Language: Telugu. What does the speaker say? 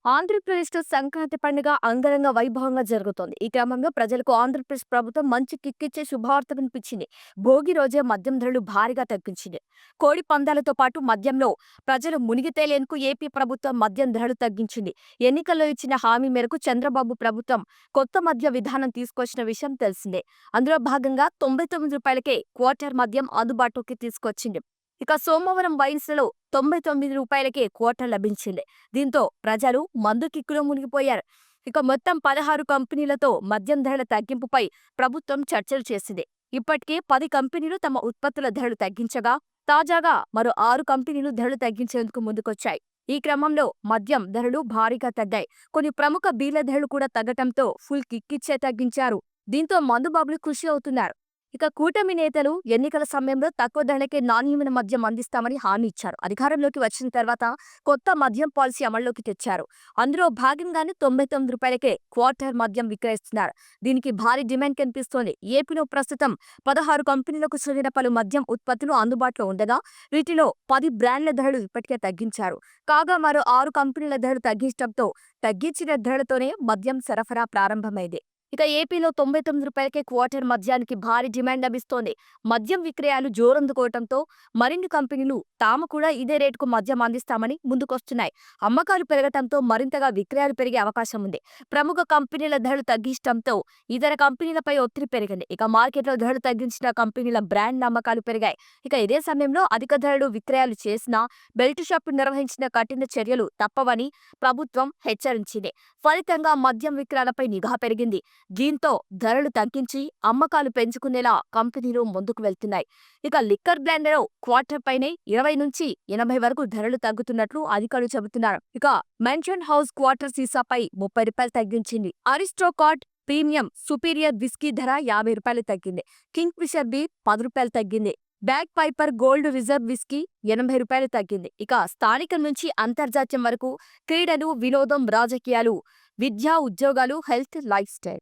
ఆంధ్రప్రదేశ్‌లో సంక్రాంతి పండుగ అంగరంగ వైభవంగా జరుగుతోంది. ఈ క్రమంలో ప్రజలకు ఆంధ్రప్రదేశ్ ప్రభుత్వం మంచి కిక్కిచ్చే శుభవార్త వినిపించింది. భోగి రోజే మద్యం ధరలు భారీగా తగ్గించింది. కోడి పందాలతో పాటు మద్యంలో ప్రజలు మునిగి తేలేందుకు ఏపీ ప్రభుత్వం మద్యం ధరలు తగ్గించింది. ఎన్నికల్లో ఇచ్చిన హామీ మేరకు చంద్రబాబు ప్రభుత్వం కొత్త మద్య విధానం తీసుకొచ్చిన విషయం తెలిసిందే. అందులో భాగంగా రూ. 99కే క్వార్టర్ మద్యం అందుబాటులోకి తీసుకొచ్చింది. ఇక సోమవారం వైన్స్‌లలో రూ. 99కే క్వార్టర్ లభించింది. దీంతో ప్రజలు మందు కిక్కులో మునిగిపోయారు. ఇక మొత్తం 16 కంపెనీలతో మద్యం ధరల తగ్గింపుపై ప్రభుత్వం చర్చలు చేసింది. ఇప్పటికే 10 కంపెనీలు తమ ఉత్పత్తుల ధరలు తగ్గించగా, తాజాగా మరో 6 కంపెనీలు ధరలు తగ్గించేందుకు ముందుకొచ్చాయి. ఈ క్రమంలో మద్యం ధరలు భారీగా తగ్గాయి. కొన్ని ప్రముఖ బీర్ల ధరలు కూడా తగ్గటంతో ఫుల్ కిక్కిచ్చే తగ్గించారు. దీంతో మందుబాబులు ఖుషి అవుతున్నారు. ఇక కూటమి నేతలు ఎన్నికల సమయంలో తక్కువ ధరలకే నాణ్యమైన మద్యం అందిస్తామని హామీ ఇచ్చారు. అధికారంలోకి వచ్చిన తర్వాత కొత్త మద్యం పాలసీ అమల్లోకి తెచ్చారు. అందులో భాగంగానే రూ. 99కే క్వార్టర్ మద్యం విక్రయిస్తున్నారు. దీనికి భారీ డిమాండ్ కనిపిస్తోంది. ఏపీలో ప్రస్తుతం 16 కంపెనీలకు చెందిన పలు మద్యం ఉత్పత్తులు అందుబాటులో ఉండగా, వీటిలో 10 బ్రాండ్ల ధరలు ఇప్పటికే తగ్గించారు. కాగా మరో 6 కంపెనీల ధరలు తగ్గించడంతో తగ్గించిన ధరలతోనే మద్యం సరఫరా ప్రారంభమైంది. ఇక ఏపీలో రూ. 99కే క్వార్టర్ మద్యానికి భారీ డిమాండ్ లభిస్తోంది. మద్యం విక్రయాలు జోరందుకోవడంతో మరిన్ని కంపెనీలు తాము కూడా ఇదే రేటుకు మద్యం అందిస్తామని ముందుకొస్తున్నాయి. అమ్మకాలు పెరగడంతో మరింతగా విక్రయాలు పెరిగే అవకాశం ఉంది. ప్రముఖ కంపెనీల ధరలు తగ్గించడంతో ఇతర కంపెనీలపై ఒత్తిడి పెరిగింది. ఇక మార్కెట్లో ధరలు తగ్గించిన కంపెనీల బ్రాండ్ల అమ్మకాలు పెరిగాయి. ఇక ఇదే సమయంలో అధిక ధరలు విక్రయాలు చేసినా బెల్ట్ షాపులు నిర్వహించిన కఠిన చర్యలు తప్పవని ప్రభుత్వం హెచ్చరించింది. ఫలితంగా మద్యం విక్రయాలపై నిఘా పెరిగింది. దీంతో ధరలు తగ్గించి అమ్మకాలు పెంచుకునేలా కంపెనీలు ముందుకు వెళ్తున్నాయి. ఇక లిక్కర్ బ్రాండ్లలో క్వార్టర్ పైనే 20 నుంచి 80 వరకు ధరలు తగ్గుతున్నట్లు అధికారులు చెబుతున్నారు. ఇక మెన్షన్ హౌస్ క్వార్టర్ సీసాపై రూ. 30 తగ్గించింది. అరిస్టోకాట్ ప్రీమియం సుపీరియర్ విస్కీ ధర రూ. 50 తగ్గింది. కింగ్ ఫిషర్ బీర్ రూ. 10 తగ్గింది. Bagpiper Gold Reserve whisky రూ. 80 తగ్గింది. ఇక స్థానికం నుంచి అంతర్జాతీయం వరకు క్రీడలు, వినోదం, రాజకీయాలు, విద్య, ఉద్యోగాలు, హెల్త్, లైఫ్ స్టైల్